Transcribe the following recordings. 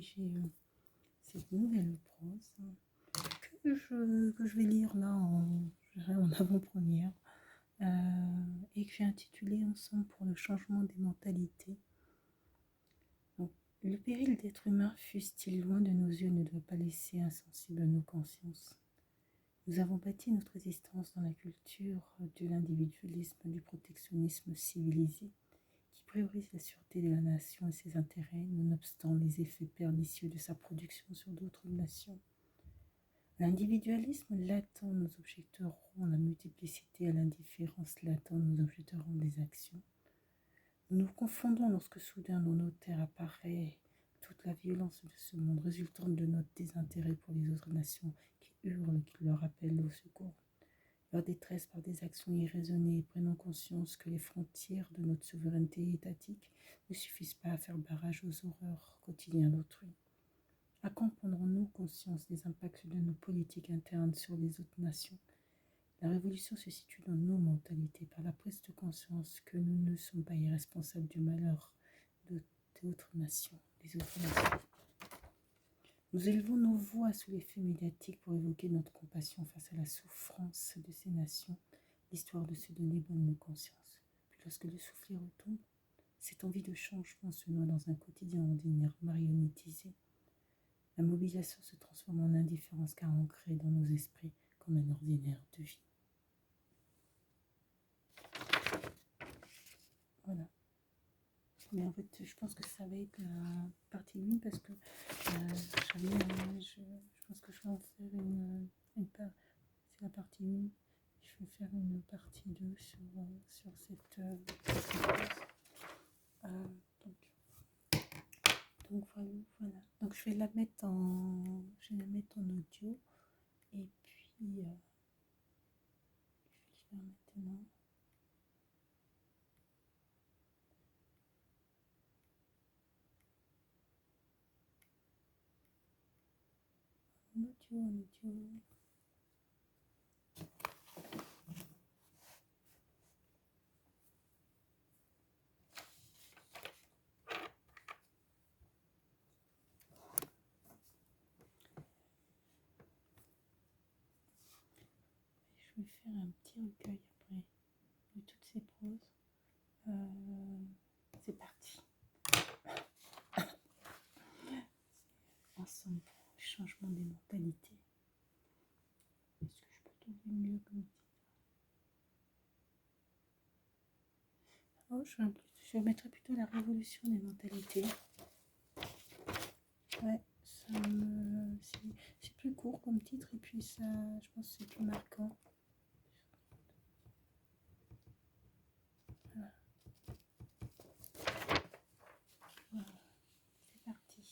j'ai cette nouvelle prose que je vais lire là en avant-première et que j'ai intitulée Ensemble pour le changement des mentalités. Donc, le péril d'être humain, fût-il loin de nos yeux, ne doit pas laisser insensibles nos consciences. Nous avons bâti notre existence dans la culture de l'individualisme, du protectionnisme civilisé, qui priorise la sûreté de la nation et ses intérêts, nonobstant les effets pernicieux de sa production sur d'autres nations. L'individualisme latent, nous objecterons la multiplicité, à l'indifférence latente, nous objecterons des actions. Nous nous confondons lorsque soudain dans nos terres apparaît toute la violence de ce monde résultant de notre désintérêt pour les autres nations qui hurlent, qui leur appellent au secours. Leur détresse par des actions irraisonnées et prenant conscience que les frontières de notre souveraineté étatique ne suffisent pas à faire barrage aux horreurs quotidiennes d'autrui. À quand prendrons-nous conscience des impacts de nos politiques internes sur les autres nations? La révolution se situe dans nos mentalités, par la prise de conscience que nous ne sommes pas irresponsables du malheur d'autres nations, des autres nations. Nous élevons nos voix sous l'effet médiatique pour évoquer notre compassion face à la souffrance de ces nations, l'histoire de se donner bonne conscience. Puis lorsque le soufflet retombe, cette envie de changement se noie dans un quotidien ordinaire marionnettisé. La mobilisation se transforme en indifférence car ancrée dans nos esprits comme un ordinaire de vie. Voilà. Mais en fait, je pense que ça va être la partie 1 parce que je pense que je vais en faire une part. C'est la partie 1. Je vais faire une partie 2 sur cette chose. Donc voilà. Donc je vais la mettre en audio et puis je vais le faire maintenant. En audio. Je vais faire un petit recueil après de toutes ces proses. C'est parti. Ensemble pour le changement des mentalités. Est-ce que je peux trouver mieux comme titre? Oh, je mettrais plutôt la révolution des mentalités. Ouais, c'est plus court comme titre et puis ça, je pense que c'est plus marquant. Voilà. C'est parti.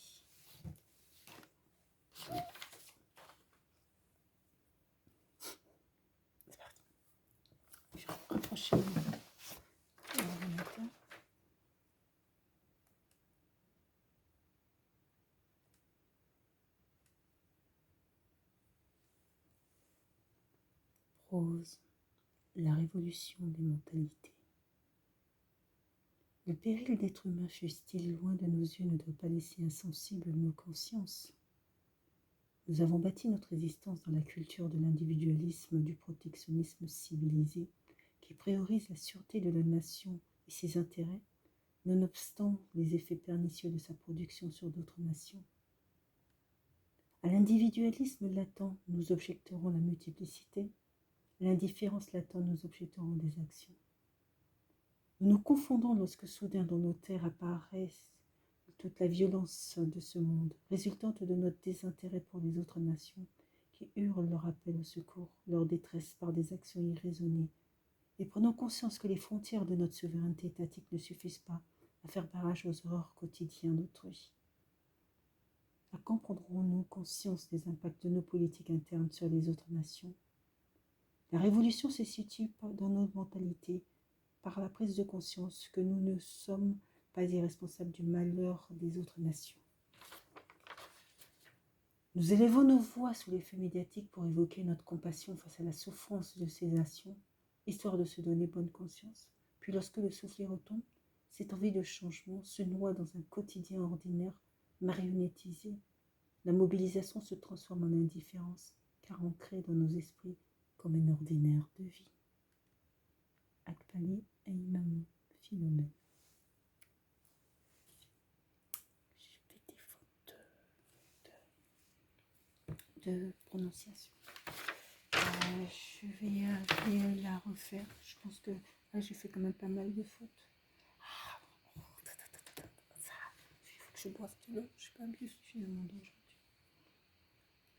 C'est parti. Je vais rapprocher l'ordinateur. Prose, la révolution des mentalités. Le péril d'être humain, fût-il loin de nos yeux, ne doit pas laisser insensibles nos consciences. Nous avons bâti notre existence dans la culture de l'individualisme, du protectionnisme civilisé, qui priorise la sûreté de la nation et ses intérêts, nonobstant les effets pernicieux de sa production sur d'autres nations. À l'individualisme latent, nous objecterons la multiplicité, à l'indifférence latente, nous objecterons des actions. Nous nous confondons lorsque soudain dans nos terres apparaît toute la violence de ce monde, résultante de notre désintérêt pour les autres nations, qui hurlent leur appel au secours, leur détresse par des actions irraisonnées, et prenant conscience que les frontières de notre souveraineté étatique ne suffisent pas à faire barrage aux horreurs quotidiennes d'autrui. À quand prendrons-nous conscience des impacts de nos politiques internes sur les autres nations? La révolution se situe dans nos mentalités, par la prise de conscience que nous ne sommes pas irresponsables du malheur des autres nations. Nous élevons nos voix sous l'effet médiatique pour évoquer notre compassion face à la souffrance de ces nations, histoire de se donner bonne conscience. Puis lorsque le soufflet retombe, cette envie de changement se noie dans un quotidien ordinaire, marionnettisée, la mobilisation se transforme en indifférence, car ancrée dans nos esprits comme un ordinaire de vie. Akpali Aimamu Philomène. Je fais des fautes de prononciation. Je vais la refaire. Je pense que là, j'ai fait quand même pas mal de fautes. Il faut que je boive de l'eau. Je n'ai pas bu suffisamment d'eau aujourd'hui.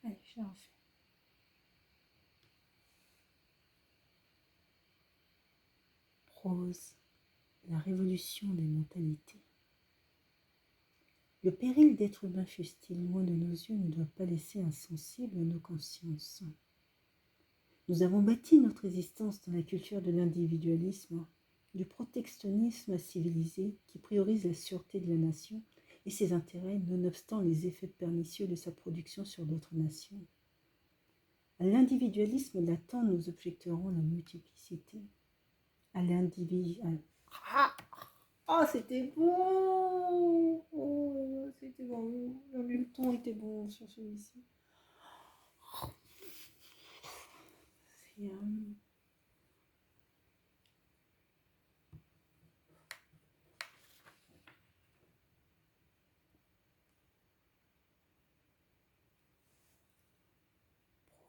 Allez, je la refais. Prose, la révolution des mentalités. Le péril d'être humain fût-il loin de nos yeux ne doit pas laisser insensibles nos consciences. Nous avons bâti notre existence dans la culture de l'individualisme, du protectionnisme civilisé qui priorise la sûreté de la nation et ses intérêts nonobstant les effets pernicieux de sa production sur d'autres nations. À l'individualisme latent, nous objecterons la multiplicité. À l'individualisme... Oh, c'était bon! Oh, c'était bon. Le ton était bon sur celui-ci. C'est...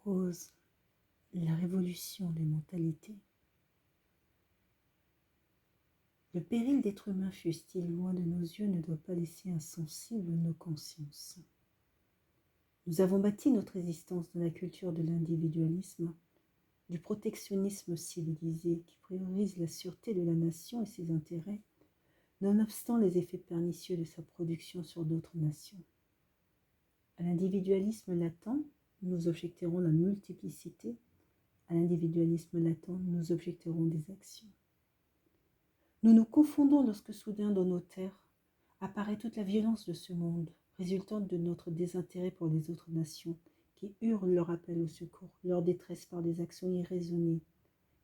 Prose, la révolution des mentalités. Le péril d'être humain fût-il loin de nos yeux ne doit pas laisser insensibles nos consciences. Nous avons bâti notre existence dans la culture de l'individualisme, du protectionnisme civilisé qui priorise la sûreté de la nation et ses intérêts, nonobstant les effets pernicieux de sa production sur d'autres nations. À l'individualisme latent, nous objecterons la multiplicité. À l'individualisme latent, nous objecterons des actions. Nous nous confondons lorsque soudain dans nos terres apparaît toute la violence de ce monde, résultante de notre désintérêt pour les autres nations, qui hurlent leur appel au secours, leur détresse par des actions irraisonnées,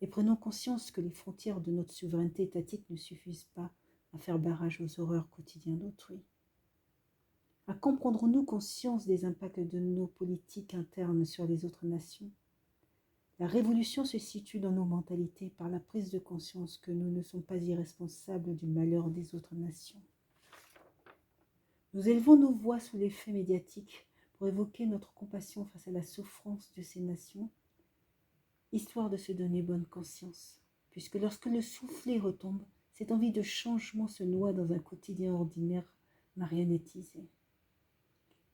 et prenons conscience que les frontières de notre souveraineté étatique ne suffisent pas à faire barrage aux horreurs quotidiennes d'autrui. À quand prendrons-nous conscience des impacts de nos politiques internes sur les autres nations ? La révolution se situe dans nos mentalités par la prise de conscience que nous ne sommes pas irresponsables du malheur des autres nations. Nous élevons nos voix sous l'effet médiatique pour évoquer notre compassion face à la souffrance de ces nations, histoire de se donner bonne conscience, puisque lorsque le soufflet retombe, cette envie de changement se noie dans un quotidien ordinaire marionnettisé.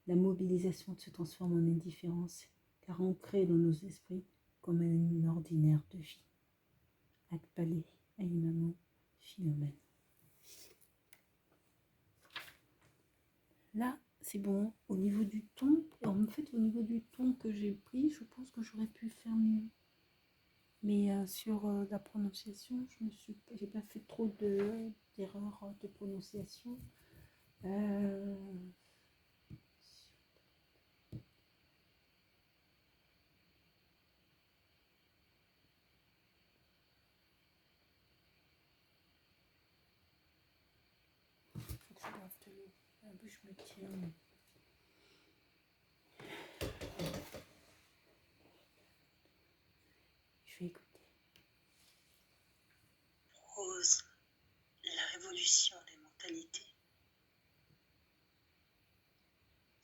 La mobilisation se transforme en indifférence, car ancrée dans nos esprits comme un ordinaire de vie. Akpali Aimamu Philomène. Là, c'est bon. Au niveau du ton, en fait, au niveau du ton que j'ai pris, je pense que j'aurais pu faire mieux. Mais sur la prononciation, j'ai pas fait trop d'erreurs de prononciation. Faut que je boive de l'eau. La bouche me tient. Je vais écouter. Prose, la révolution des mentalités.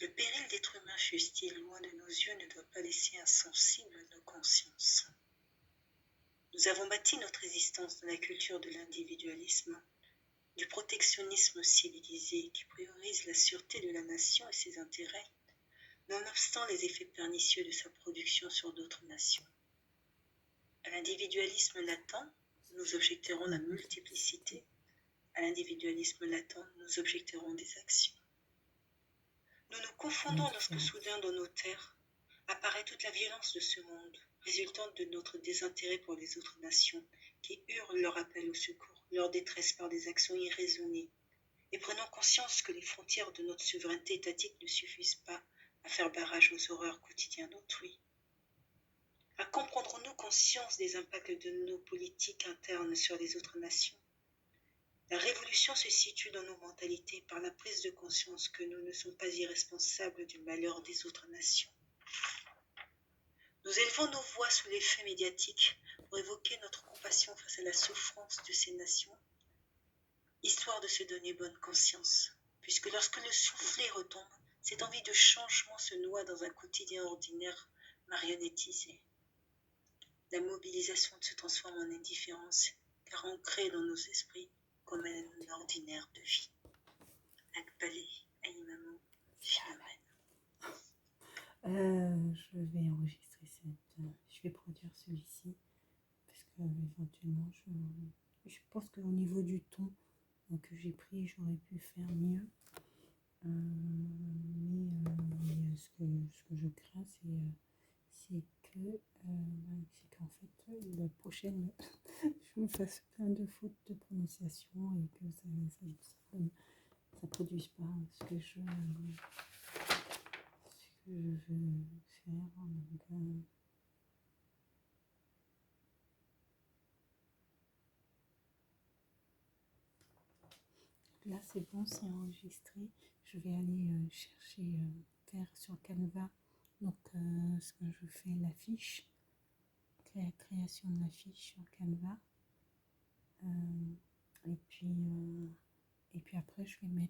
Le péril d'être humain fût-il loin de nos yeux ne doit pas laisser insensibles nos consciences. Nous avons bâti notre existence dans la culture de l'individualisme, du protectionnisme civilisé qui priorise la sûreté de la nation et ses intérêts, nonobstant les effets pernicieux de sa production sur d'autres nations. À l'individualisme latent, nous objecterons la multiplicité. À l'individualisme latent, nous objecterons des actions. Nous nous confondons lorsque soudain dans nos terres apparaît toute la violence de ce monde, résultante de notre désintérêt pour les autres nations, qui hurlent leur appel au secours, leur détresse par des actions irraisonnées, et prenons conscience que les frontières de notre souveraineté étatique ne suffisent pas à faire barrage aux horreurs quotidiennes d'autrui. À quand prendrons-nous conscience des impacts de nos politiques internes sur les autres nations ? La révolution se situe dans nos mentalités par la prise de conscience que nous ne sommes pas irresponsables du malheur des autres nations. Nous élevons nos voix sous l'effet médiatique pour évoquer notre compassion face à la souffrance de ces nations, histoire de se donner bonne conscience, puisque lorsque le soufflet retombe, cette envie de changement se noie dans un quotidien ordinaire marionnettisé. La mobilisation se transforme en indifférence, car ancrée dans nos esprits comme un ordinaire de vie. Akbalé, Aïmamo, Phénomène. Je vais enregistrer je vais produire celui-ci, parce que éventuellement, je pense qu'au niveau du ton que j'ai pris, j'aurais pu faire mieux. Mais ce que je crains, c'est qu'en fait, la prochaine, je me fasse plein de fautes de prononciation et que ça produise pas ce que je veux faire. Donc, là, c'est bon, c'est enregistré. Je vais aller chercher, faire sur Canva. Donc, ce que je fais, l'affiche, création de l'affiche sur Canva. Et puis après, je vais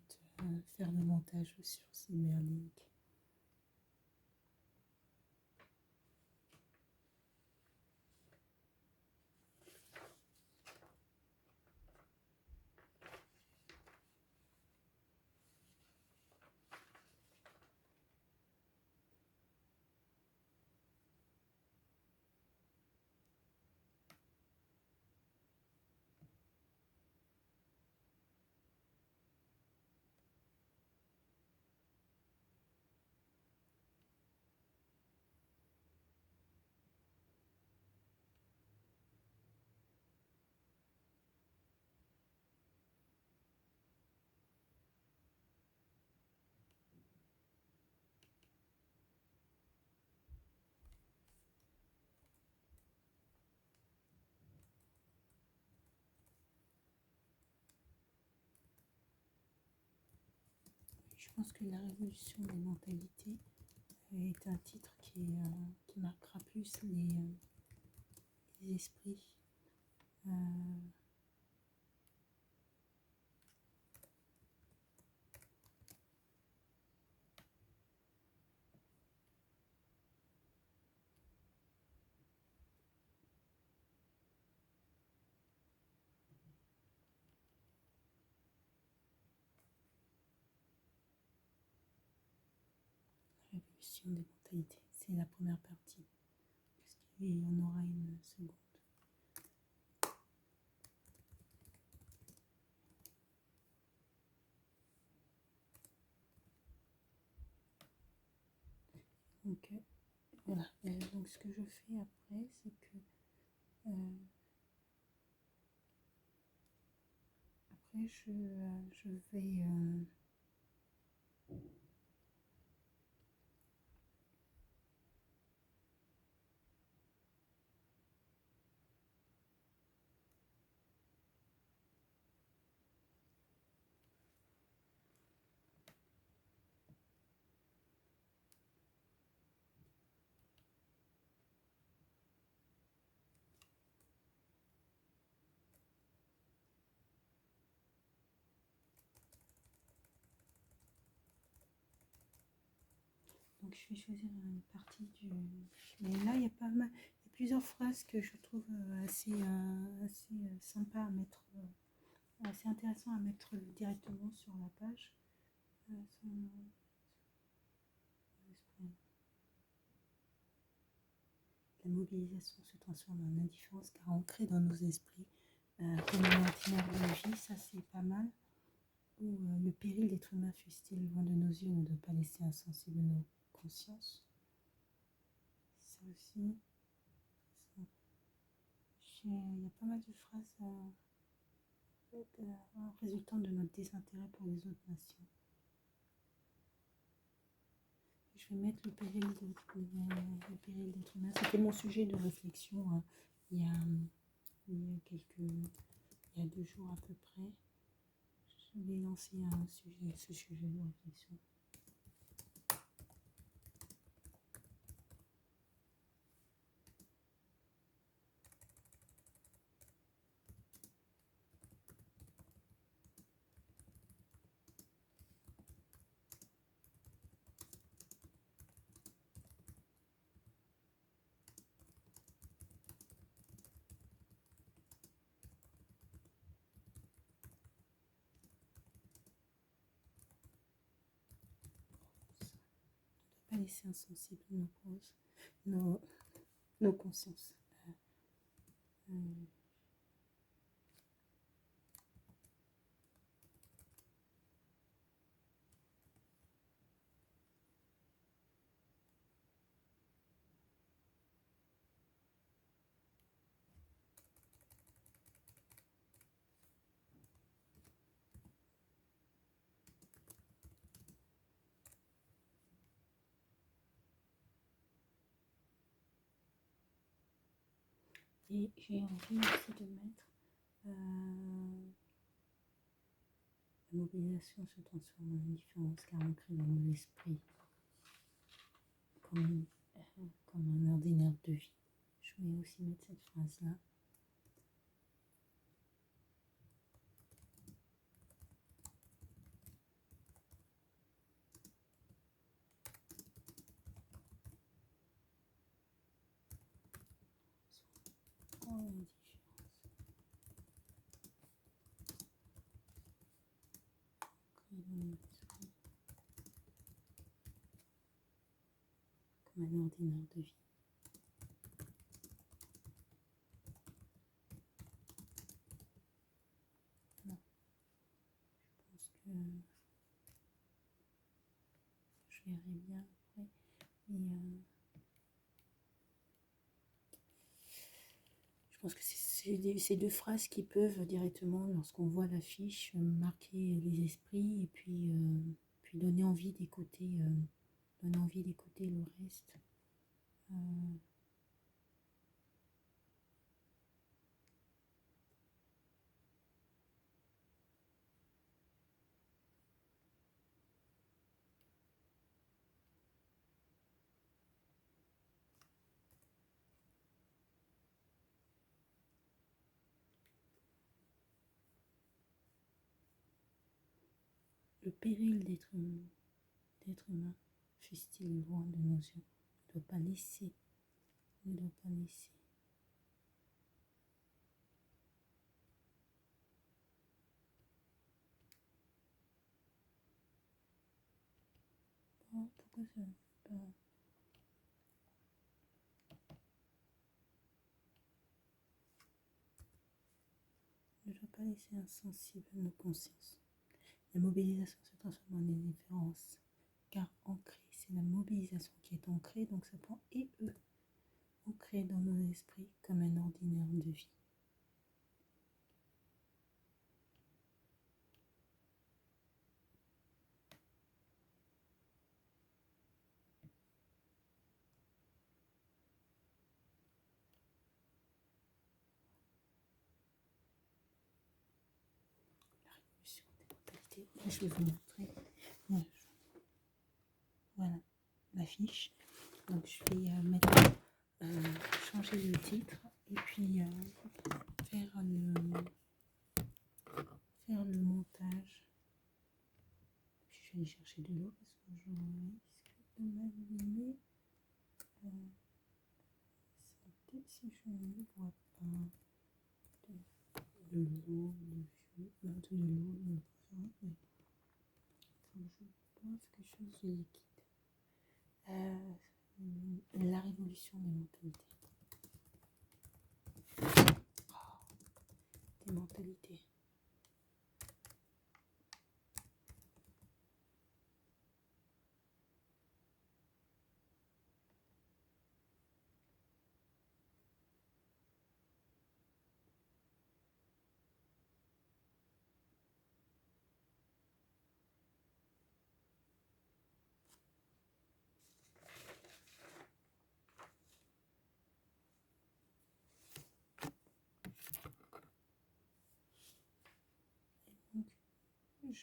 faire le montage sur Cyberlink. Je pense que la révolution des mentalités est un titre qui marquera plus les esprits. Révolution des mentalités, c'est la première partie, puisqu'il y en aura une seconde. Donc, voilà. Donc, ce que je fais après, c'est que après, je vais donc je vais choisir une partie du. Mais là, il y a pas mal, il y a plusieurs phrases que je trouve assez sympa à mettre, assez intéressant à mettre directement sur la page. La mobilisation se transforme en indifférence car ancrée dans nos esprits comme un ordinaire de vie, ça c'est pas mal. Ou le péril d'être humain fût-il loin de nos yeux ne doit pas laisser insensible nos consciences. Ça aussi. Il y a pas mal de phrases résultant de notre désintérêt pour les autres nations. Je vais mettre le péril d'être humain. C'était mon sujet de réflexion il y a 2 jours à peu près. Je vais lancer ce sujet de réflexion. Pas laisser insensibles nos consciences. Et j'ai envie aussi de mettre la mobilisation se transforme en indifférence car ancrée dans nos esprits comme un ordinaire de vie. Je vais aussi mettre cette phrase-là. Comme un ordinaire de vie. Voilà. Je pense que je verrai bien après. Et je pense que c'est ces deux phrases qui peuvent directement, lorsqu'on voit l'affiche, marquer les esprits et puis donner envie d'écouter le reste. Le péril d'être humain, fût-il loin de nos yeux, ne doit pas laisser. Oh, pourquoi ça ne fait pas? Ne doit pas laisser insensible nos consciences. La mobilisation se transforme en indifférence, car ancrée, c'est la mobilisation qui est ancrée, donc ça prend et eux, ancrée dans nos esprits comme un ordinaire de vie. La révolution des mentalités. Là, je vais vous montrer. Voilà l'affiche. Donc je vais changer le titre et puis faire le montage. Puis je vais aller chercher de l'eau parce que je risque de m'abîmer. Si je ne vois pas de l'eau, de l'eau, il faut que je boive quelque chose de liquide. La révolution des mentalités. Des mentalités.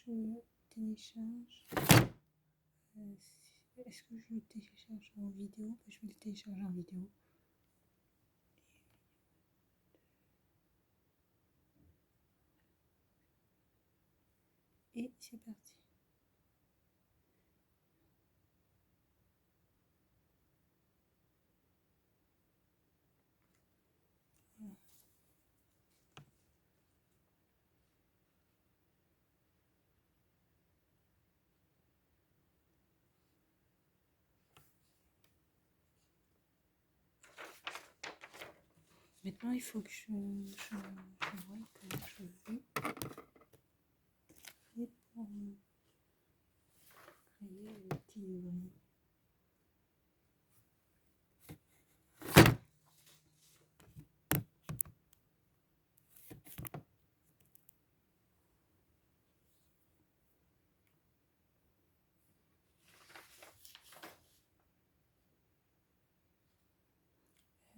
je télécharge. Est-ce que je le télécharge en vidéo? Je vais le télécharger en vidéo. Et c'est parti. Voilà. Maintenant, il faut que je vois comment je vais faire pour créer le petit livret.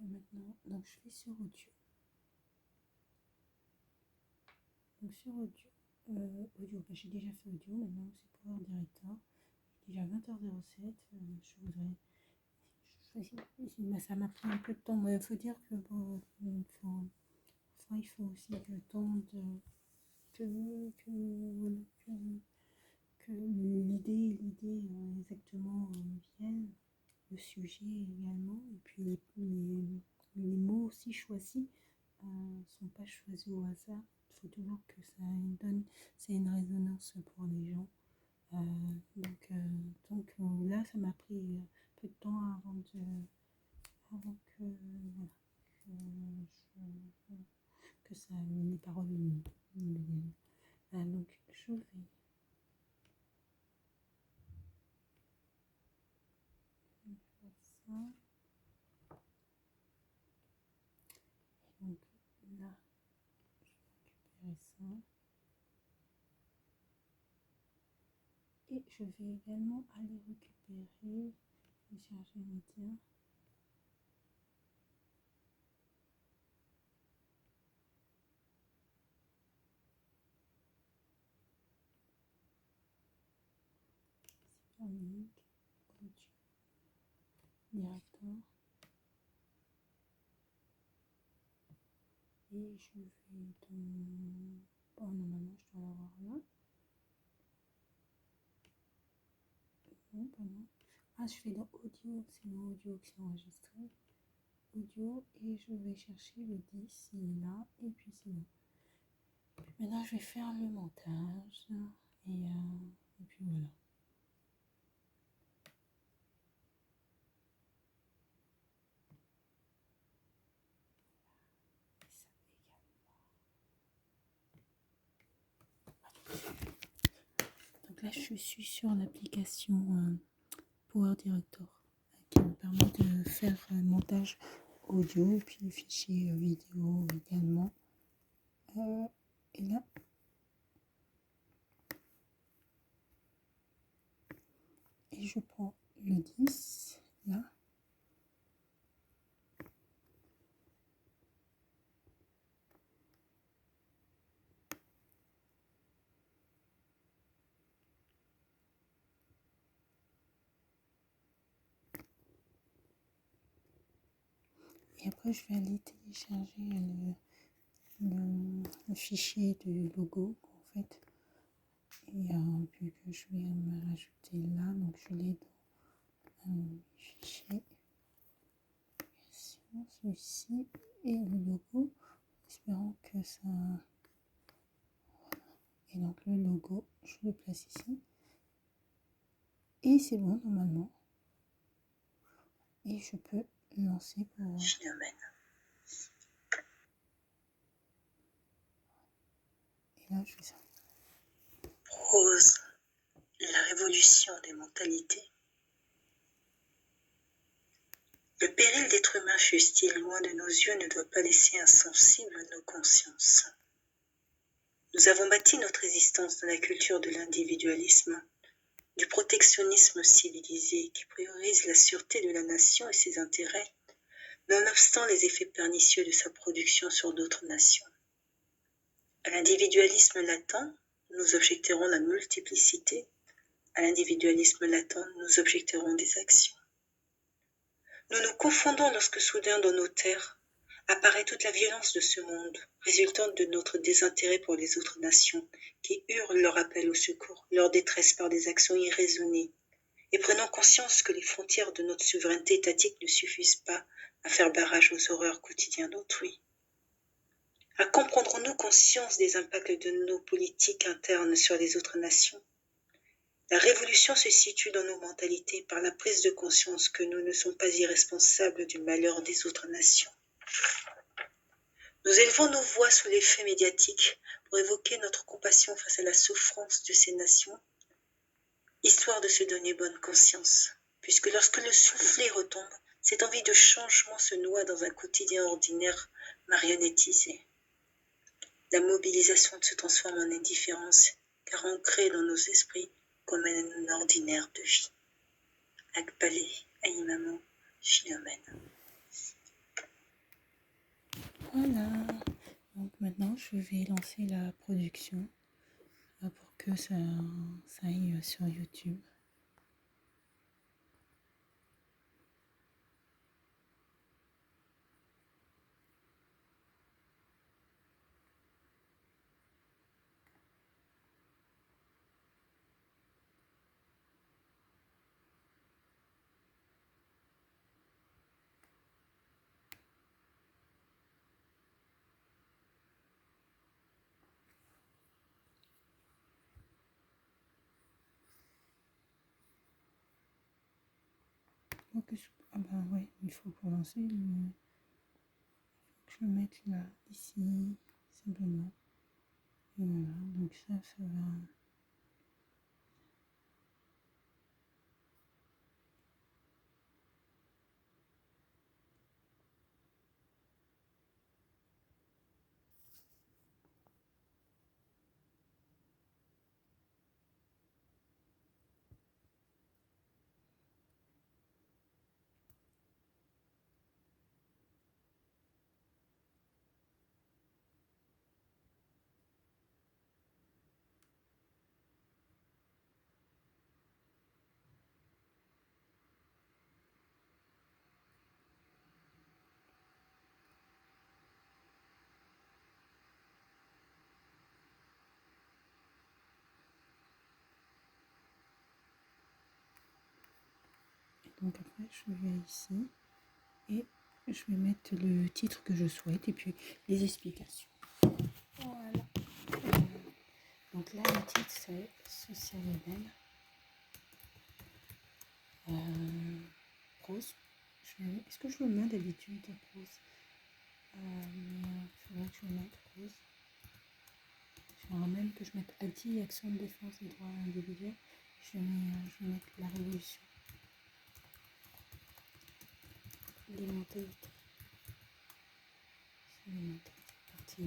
Maintenant, donc je vais sur audio. Donc sur audio, j'ai déjà fait audio, maintenant c'est Power Director. J'ai déjà 20h07, je voudrais choisir. Ça m'a pris un peu de temps, mais il faut dire que bon, il faut aussi le temps de que l'idée exactement vienne, le sujet également, et puis les mots aussi choisis sont pas choisis au hasard. Il faut toujours que ça donne, c'est une résonance pour les gens. Donc là, ça m'a pris un peu de temps avant que, voilà, que ça, les paroles me viennent. Donc je vais faire ça. Donc là, je vais récupérer ça. Et je vais également aller récupérer, télécharger médias. Link, audio, directeur. Et je vais dans... Bon, normalement, je dois l'avoir là. Non, pas non. Ah, je fais dans audio, c'est dans audio que c'est enregistré. Audio, et je vais chercher le 10, il est là, et puis c'est bon. Maintenant, je vais faire le montage, et puis voilà. Donc là, je suis sur l'application Power Director qui me permet de faire un montage audio, puis fichier vidéo également. Et là, et je prends le 10, là. Et après, je vais aller télécharger le fichier du logo, en fait. Et puis que je vais me rajouter là, donc je l'ai dans un fichier. Celui-ci et le logo, espérons que ça... Et donc le logo, je le place ici. Et c'est bon normalement. Et je peux lancer pour... Phénomène. Et là, je fais ça. Prose, la révolution des mentalités. Le péril d'être humain, fût-il loin de nos yeux, ne doit pas laisser insensibles nos consciences. Nous avons bâti notre existence dans la culture de l'individualisme, du protectionnisme civilisé qui priorise la sûreté de la nation et ses intérêts, nonobstant les effets pernicieux de sa production sur d'autres nations. À l'individualisme latent, nous objecterons la multiplicité. À l'individualisme latent, nous objecterons des actions. Nous nous confondons lorsque soudain dans nos terres apparaît toute la violence de ce monde, résultante de notre désintérêt pour les autres nations, qui hurlent leur appel au secours, leur détresse par des actions irraisonnées, et prenons conscience que les frontières de notre souveraineté étatique ne suffisent pas à faire barrage aux horreurs quotidiennes d'autrui. À comprendrons-nous conscience des impacts de nos politiques internes sur les autres nations? La révolution se situe dans nos mentalités par la prise de conscience que nous ne sommes pas irresponsables du malheur des autres nations. Nous élevons nos voix sous l'effet médiatique pour évoquer notre compassion face à la souffrance de ces nations, histoire de se donner bonne conscience, puisque lorsque le soufflet retombe, cette envie de changement se noie dans un quotidien ordinaire marionnettisé. La mobilisation se transforme en indifférence, car ancrée dans nos esprits comme un ordinaire de vie. Akbalé, Aïmamo, Philomène. Voilà, donc maintenant je vais lancer la production pour que ça aille sur YouTube. Donc, ah bah ouais, il faut pour lancer, je le mette là, ici, simplement. Et voilà, donc ça va. Donc après, je vais ici et je vais mettre le titre que je souhaite et puis les explications. Voilà. Donc là, le titre, c'est Social Model. Prose. Est-ce que je le mets d'habitude, prose? Il faudrait que je le mette prose. J'aimerais même que je mette ADI, Action de défense des droits individuels. Je vais mettre la révolution. Les mentalités. C'est les mentalités. Partie 1.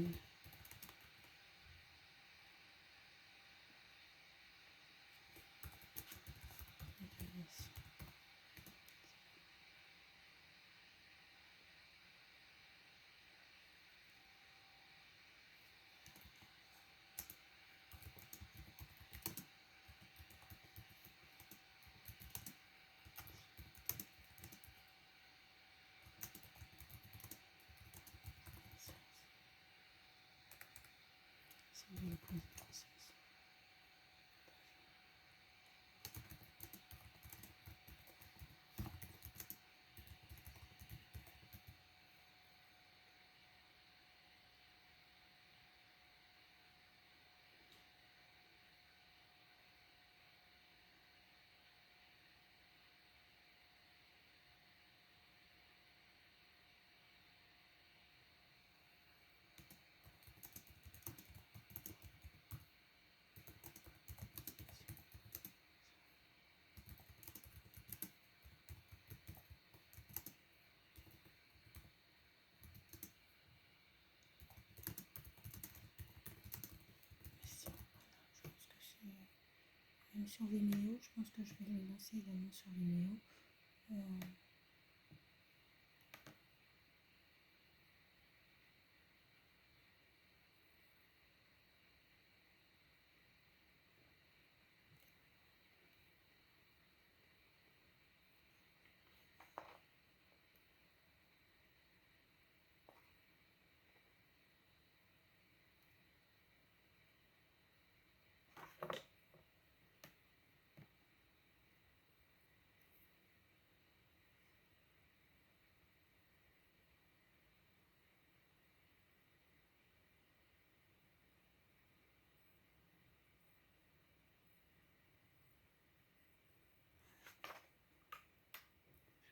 Même sur Vimeo, je pense que je vais le lancer également sur Vimeo.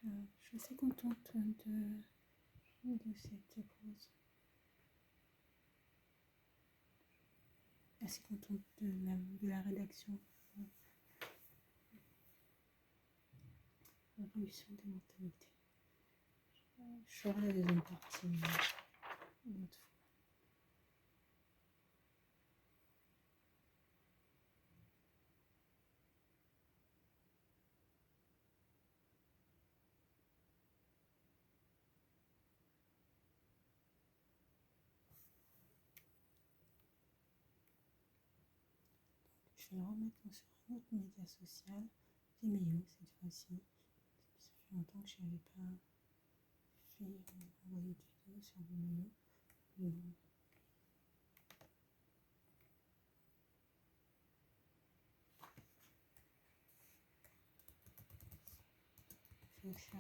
Je suis assez contente de cette pause. Assez contente de la rédaction. Révolution des mentalités. Je ferai la deuxième partie une autre fois. Je vais le remettre sur un autre média social, Vimeo cette fois-ci. Ça fait longtemps que je n'avais pas envoyé de vidéo sur Vimeo. Je vais faire